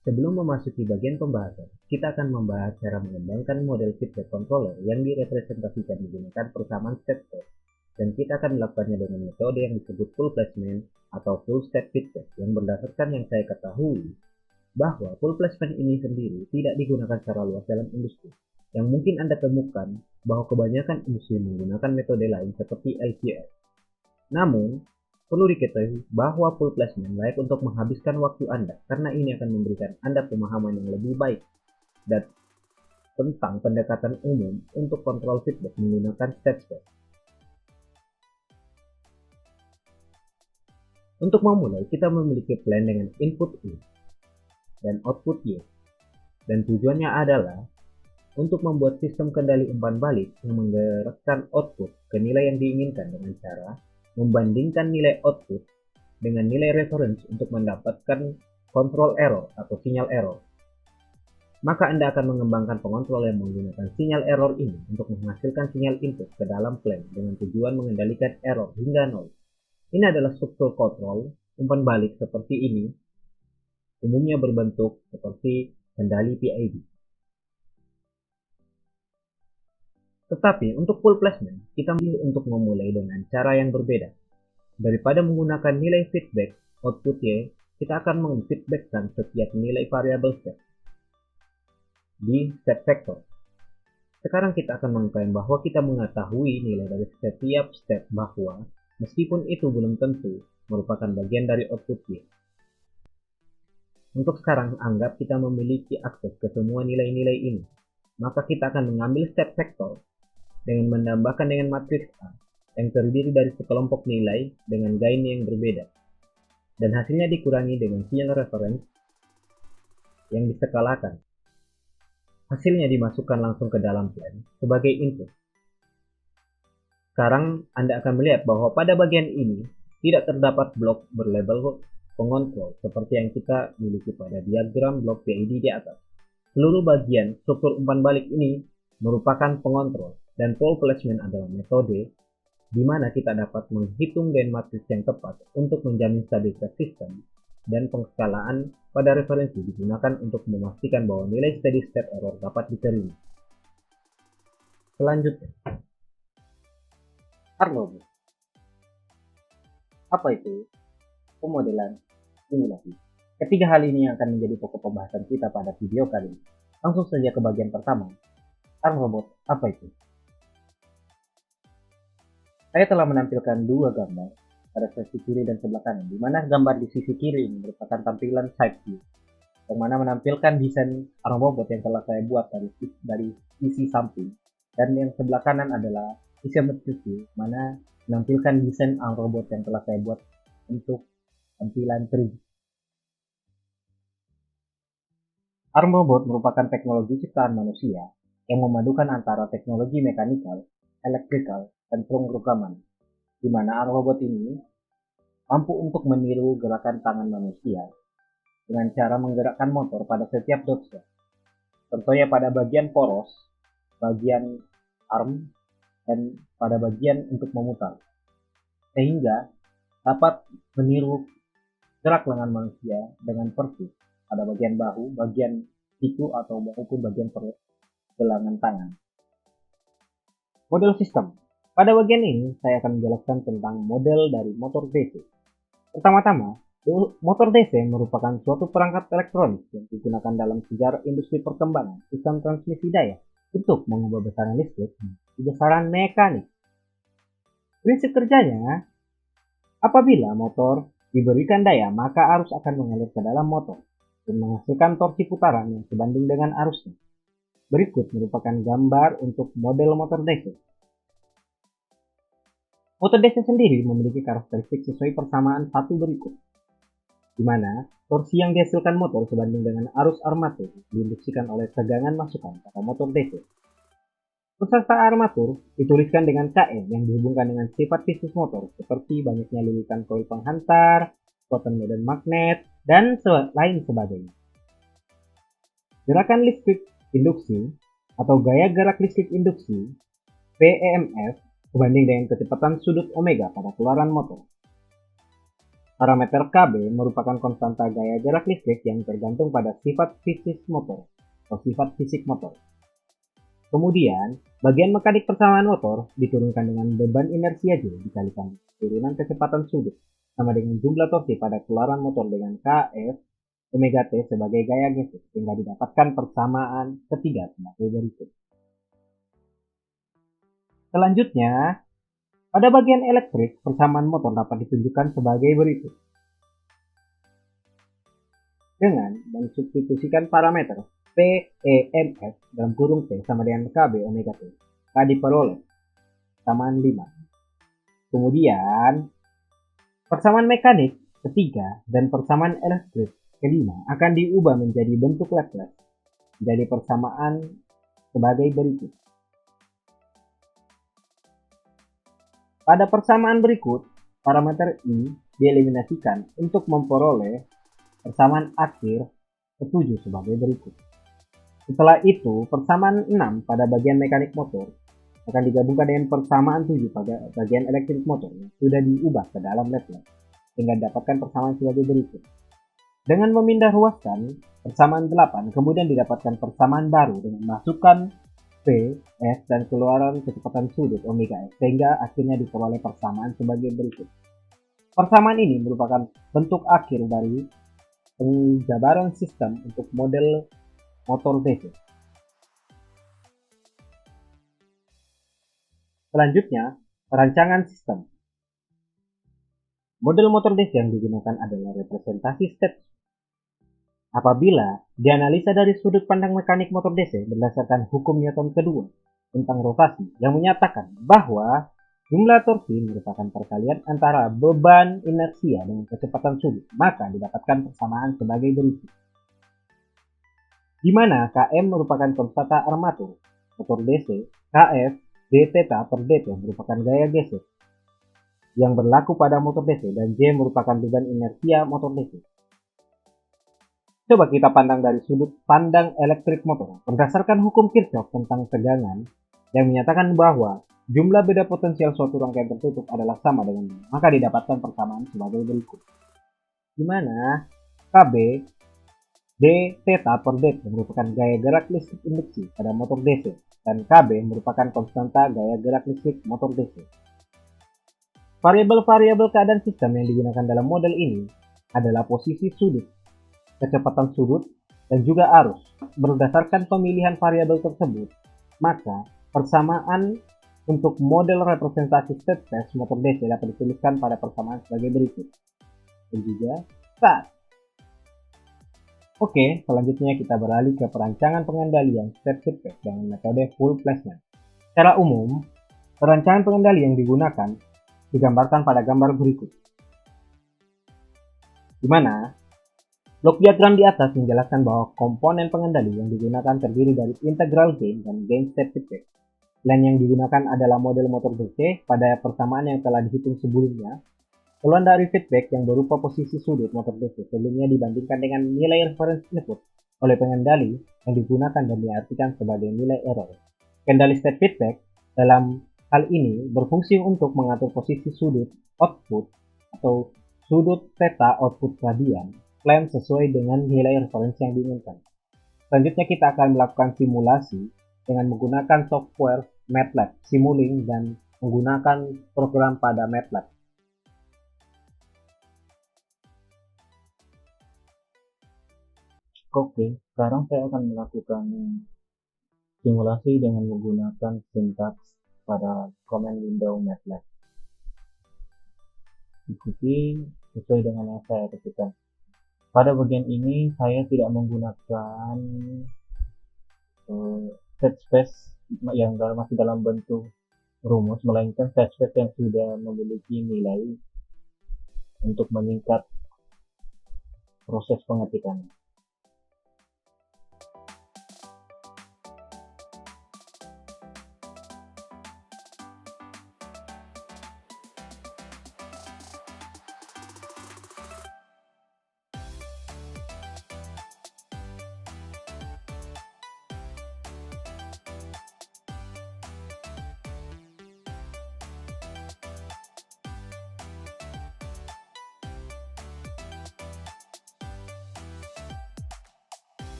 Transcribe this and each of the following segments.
Sebelum memasuki bagian pembahasan, kita akan membahas cara mengembangkan model feedback controller yang direpresentasikan menggunakan persamaan step-step, dan kita akan melakukannya dengan metode yang disebut full placement atau full step feedback, yang berdasarkan yang saya ketahui bahwa full placement ini sendiri tidak digunakan secara luas dalam industri. Yang mungkin Anda temukan bahwa kebanyakan industri menggunakan metode lain seperti LCS. Namun, perlu diketahui bahwa full placement layak untuk menghabiskan waktu Anda, karena ini akan memberikan Anda pemahaman yang lebih baik dan tentang pendekatan umum untuk kontrol feedback menggunakan step-step. Untuk memulai, kita memiliki plan dengan input I dan output Y, dan tujuannya adalah untuk membuat sistem kendali umpan balik yang menggerakkan output ke nilai yang diinginkan dengan cara membandingkan nilai output dengan nilai reference untuk mendapatkan control error atau sinyal error. Maka Anda akan mengembangkan pengontrol yang menggunakan sinyal error ini untuk menghasilkan sinyal input ke dalam plan dengan tujuan mengendalikan error hingga nol. Ini adalah struktur kontrol umpan balik seperti ini, umumnya berbentuk seperti kendali PID. Tetapi untuk full placement, kita memilih untuk memulai dengan cara yang berbeda. Daripada menggunakan nilai feedback output Y, kita akan mengfeedbackkan setiap nilai variabel step di step vector. Sekarang kita akan mengklaim bahwa kita mengetahui nilai dari setiap step, bahwa meskipun itu belum tentu merupakan bagian dari output Y. Untuk sekarang, anggap kita memiliki akses ke semua nilai-nilai ini. Maka kita akan mengambil step vector dengan menambahkan dengan matriks A yang terdiri dari sekelompok nilai dengan gain yang berbeda, dan hasilnya dikurangi dengan sinyal reference yang diskalakan. Hasilnya dimasukkan langsung ke dalam plan sebagai input. Sekarang Anda akan melihat bahwa pada bagian ini tidak terdapat blok berlabel pengontrol seperti yang kita miliki pada diagram blok PID di atas. Seluruh bagian struktur umpan balik ini merupakan pengontrol, dan full placement adalah metode di mana kita dapat menghitung gain matriks yang tepat untuk menjamin stabilitas sistem, dan pengskalaan pada referensi digunakan untuk memastikan bahwa nilai steady state error dapat diterima. Selanjutnya, Arnold. Apa itu pemodelan simulasi? Ketiga hal ini yang akan menjadi pokok pembahasan kita pada video kali ini. Langsung saja ke bagian pertama. ARM-Robot, apa itu? Saya telah menampilkan dua gambar pada sisi kiri dan sebelah kanan, di mana gambar di sisi kiri ini merupakan tampilan side view, yang mana menampilkan desain ARM-Robot yang telah saya buat dari sisi samping, dan yang sebelah kanan adalah isometric view, mana menampilkan desain ARM-Robot yang telah saya buat untuk tampilan 3D. ARM-Robot merupakan teknologi ciptaan manusia yang memadukan antara teknologi mekanikal, elektrikal, dan pemrograman, di mana ARM-Robot ini mampu untuk meniru gerakan tangan manusia dengan cara menggerakkan motor pada setiap dotnya. Contohnya pada bagian poros, bagian arm, dan pada bagian untuk memutar, sehingga dapat meniru gerak lengan manusia dengan persis pada bagian bahu, bagian siku, atau maupun bagian pergelangan tangan. Model sistem. Pada bagian ini, saya akan menjelaskan tentang model dari motor DC. Pertama-tama, motor DC merupakan suatu perangkat elektronik yang digunakan dalam sejarah industri perkembangan sistem transmisi daya untuk mengubah besaran listrik menjadi besaran mekanik. Prinsip kerjanya, apabila motor diberikan daya, maka arus akan mengalir ke dalam motor dan menghasilkan torsi putaran yang sebanding dengan arusnya. Berikut merupakan gambar untuk model motor DC. Motor DC sendiri memiliki karakteristik sesuai persamaan satu berikut, di mana torsi yang dihasilkan motor sebanding dengan arus armatur diinduksikan oleh tegangan masukan pada motor DC. Peserta armatur dituliskan dengan KM yang dihubungkan dengan sifat fisik motor seperti banyaknya lilitan koil penghantar, kekuatan medan magnet, dan lain sebagainya. Gerakan listrik induksi atau gaya gerak listrik induksi PEMF sebanding dengan kecepatan sudut omega pada keluaran motor. Parameter Kb merupakan konstanta gaya gerak listrik yang tergantung pada sifat fisik motor atau sifat fisik motor. Kemudian, bagian mekanik persamaan motor diturunkan dengan beban inersia J dikalikan turunan kecepatan sudut sama dengan jumlah torsi pada keluaran motor dengan Kf omega T sebagai gaya gesek sehingga didapatkan persamaan ketiga sebagai berikut. Selanjutnya, pada bagian elektrik, persamaan motor dapat ditunjukkan sebagai berikut. Dengan mensubstitusikan parameter PEMF dalam kurung P sama dengan KB omega T, K diperoleh persamaan 5. Kemudian, persamaan mekanik ketiga dan persamaan elektrik kelima akan diubah menjadi bentuk Laplace, menjadi persamaan sebagai berikut. Pada persamaan berikut, parameter I dieliminasikan untuk memperoleh persamaan akhir ketujuh sebagai berikut. Setelah itu, persamaan 6 pada bagian mekanik motor akan digabungkan dengan persamaan 7 pada bagian elektrik motor yang sudah diubah ke dalam Laplace, sehingga didapatkan persamaan sebagai berikut. Dengan memindah ruaskan persamaan 8, kemudian didapatkan persamaan baru dengan masukkan P, S, dan keluaran kecepatan sudut omega S, sehingga akhirnya diperoleh persamaan sebagai berikut. Persamaan ini merupakan bentuk akhir dari penjabaran sistem untuk model motor DC. Selanjutnya, perancangan sistem. Model motor DC yang digunakan adalah representasi step. Apabila dianalisa dari sudut pandang mekanik motor DC berdasarkan hukum Newton kedua tentang rotasi yang menyatakan bahwa jumlah torsi merupakan perkalian antara beban inersia dengan kecepatan sudut, maka didapatkan persamaan sebagai berikut. Di mana Km merupakan konstanta armatur motor DC, Kf d theta per dt merupakan gaya gesek yang berlaku pada motor DC dan J merupakan beban inersia motor DC. Coba kita pandang dari sudut pandang elektrik motor. Berdasarkan hukum Kirchhoff tentang tegangan yang menyatakan bahwa jumlah beda potensial suatu rangkaian tertutup adalah sama dengan nol, maka didapatkan persamaan sebagai berikut. Di mana Kb d theta per dt merupakan gaya gerak listrik induksi pada motor DC dan Kb merupakan konstanta gaya gerak listrik motor DC. Variabel-variabel keadaan sistem yang digunakan dalam model ini adalah posisi sudut, kecepatan sudut, dan juga arus. Berdasarkan pemilihan variabel tersebut, maka persamaan untuk model representasi state space motor DC dapat dituliskan pada persamaan sebagai berikut. Dan juga start. Oke, selanjutnya kita beralih ke perancangan pengendalian step feedback dengan metode full placement. Secara umum, perancangan pengendali yang digunakan digambarkan pada gambar berikut. Di mana blok diagram di atas menjelaskan bahwa komponen pengendali yang digunakan terdiri dari integral gain dan gain step feedback. Dan yang digunakan adalah model motor DC pada persamaan yang telah dihitung sebelumnya. Keluhan dari feedback yang berupa posisi sudut motor DC sebelumnya dibandingkan dengan nilai reference input oleh pengendali yang digunakan dan diartikan sebagai nilai error. Kendali step feedback dalam hal ini berfungsi untuk mengatur posisi sudut output atau sudut theta output radian plan sesuai dengan nilai referensi yang diinginkan. Selanjutnya kita akan melakukan simulasi dengan menggunakan software MATLAB, Simulink, dan menggunakan program pada MATLAB. Oke, sekarang saya akan melakukan simulasi dengan menggunakan sintaks pada command window MATLAB. Ikuti sesuai dengan yang saya ketikkan. Pada bagian ini saya tidak menggunakan set space yang masih dalam bentuk rumus, melainkan set space yang sudah memiliki nilai untuk meningkat proses pengetikan.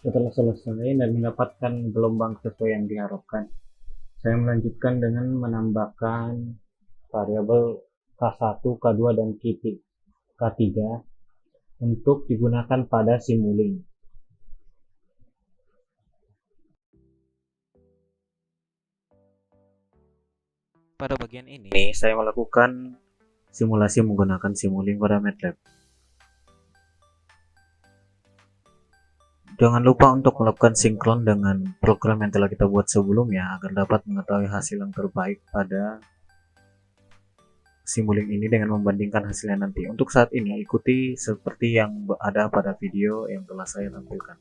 Setelah selesai dan mendapatkan gelombang sesuai yang diharapkan, saya melanjutkan dengan menambahkan variabel K1, K2, dan K3 untuk digunakan pada Simulink. Pada bagian ini, saya melakukan simulasi menggunakan Simulink pada MATLAB. Jangan lupa untuk melakukan sinkron dengan program yang telah kita buat sebelumnya agar dapat mengetahui hasil yang terbaik pada Simulink ini dengan membandingkan hasilnya nanti. Untuk saat ini, ikuti seperti yang ada pada video yang telah saya tampilkan.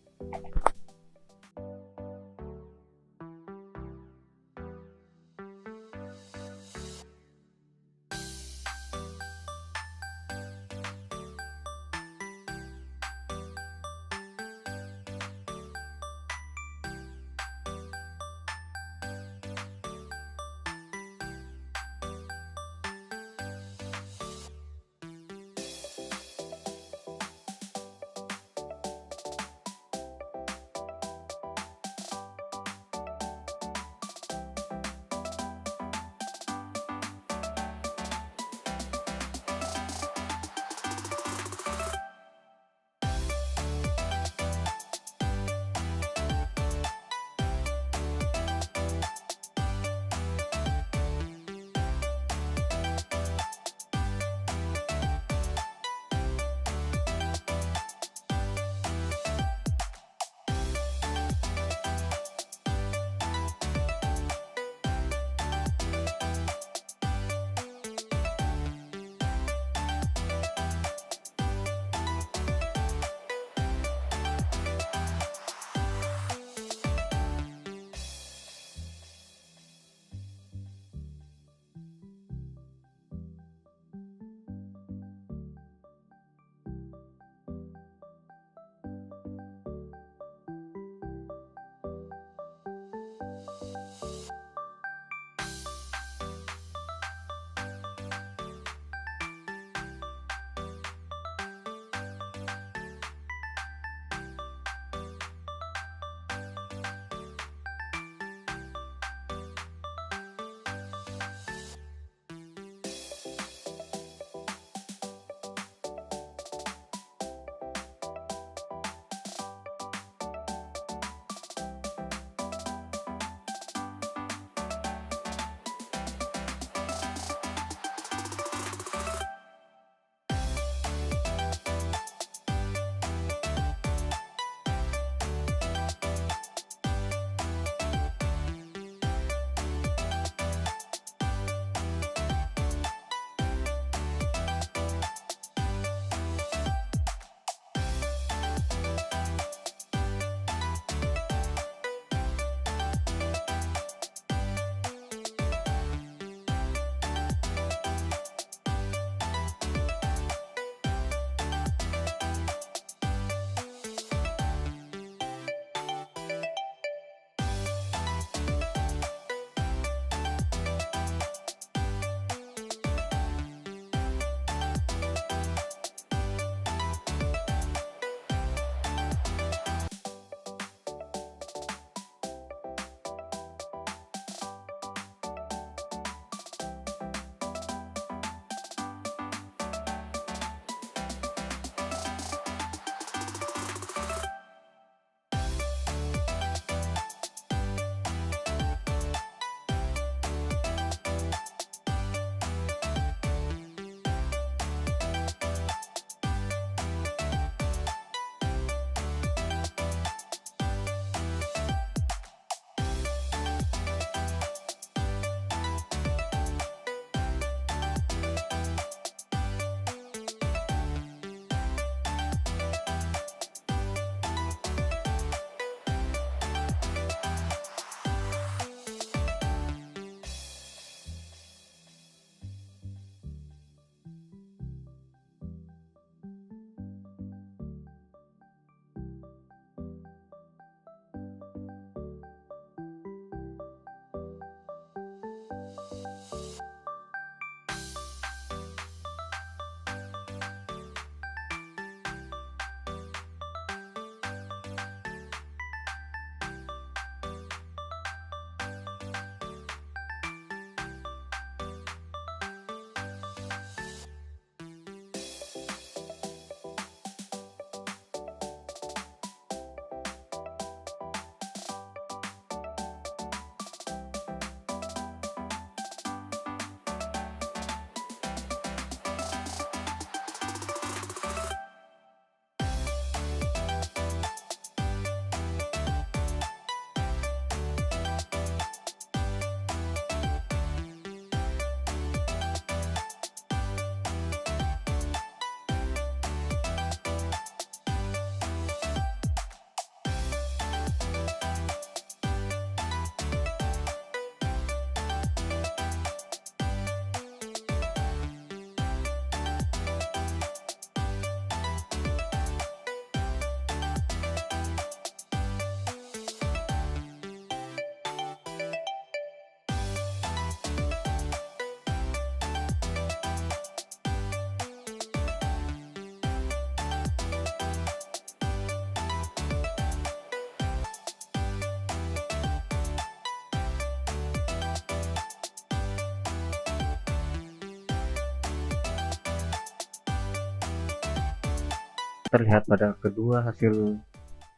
terlihat pada kedua hasil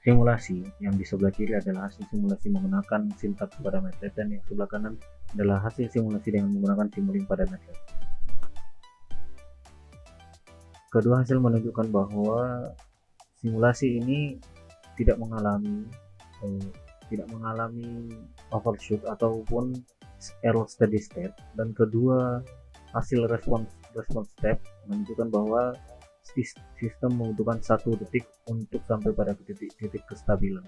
simulasi. Yang di sebelah kiri adalah hasil simulasi menggunakan sintaks pada MATLAB, dan yang sebelah kanan adalah hasil simulasi dengan menggunakan Simulink pada MATLAB. Kedua hasil menunjukkan bahwa simulasi ini tidak mengalami overshoot ataupun error steady state, dan kedua hasil response step menunjukkan bahwa sistem membutuhkan 1 detik untuk sampai pada titik kestabilan.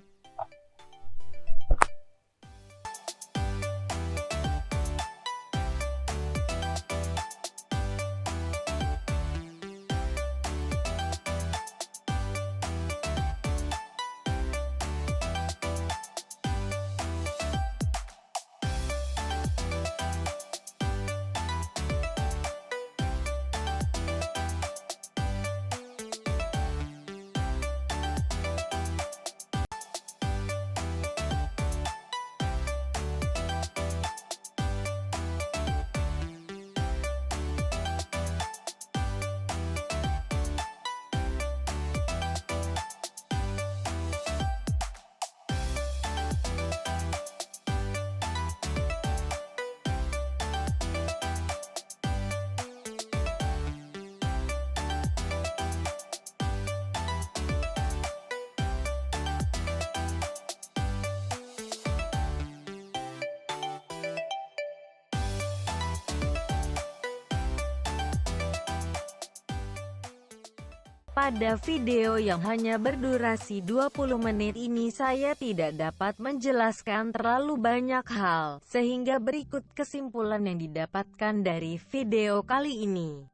Pada video yang hanya berdurasi 20 menit ini saya tidak dapat menjelaskan terlalu banyak hal, sehingga berikut kesimpulan yang didapatkan dari video kali ini.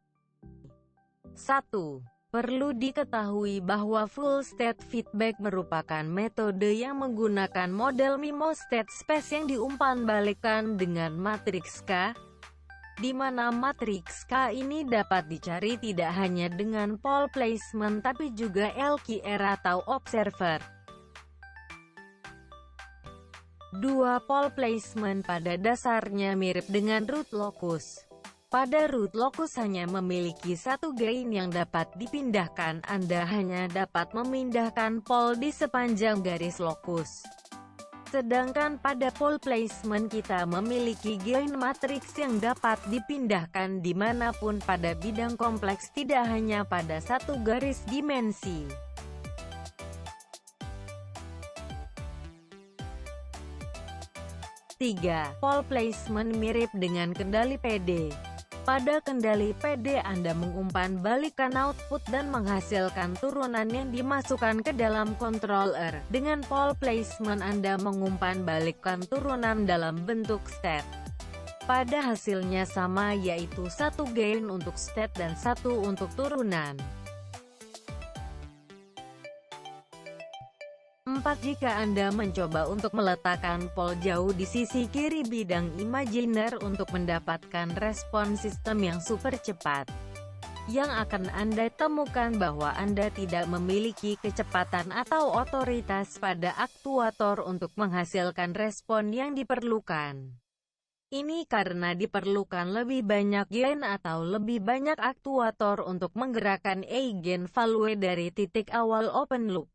1. Perlu diketahui bahwa full state feedback merupakan metode yang menggunakan model MIMO state space yang diumpan-balikkan dengan matriks K, di mana matriks K ini dapat dicari tidak hanya dengan pole placement tapi juga LQR atau observer. 2. Pole placement pada dasarnya mirip dengan root locus. Pada root locus hanya memiliki satu gain yang dapat dipindahkan, Anda hanya dapat memindahkan pole di sepanjang garis locus. Sedangkan pada pole placement kita memiliki gain matriks yang dapat dipindahkan dimanapun pada bidang kompleks, tidak hanya pada satu garis dimensi. Tiga. Pole placement mirip dengan kendali PD. Pada kendali PD Anda mengumpan balikan output dan menghasilkan turunan yang dimasukkan ke dalam controller. Dengan pole placement Anda mengumpan balikan turunan dalam bentuk state. Pada hasilnya sama, yaitu satu gain untuk state dan satu untuk turunan. 4. Jika Anda mencoba untuk meletakkan pole jauh di sisi kiri bidang imajiner untuk mendapatkan respon sistem yang super cepat, yang akan Anda temukan bahwa Anda tidak memiliki kecepatan atau otoritas pada aktuator untuk menghasilkan respon yang diperlukan. Ini karena diperlukan lebih banyak gain atau lebih banyak aktuator untuk menggerakkan eigenvalue dari titik awal open loop.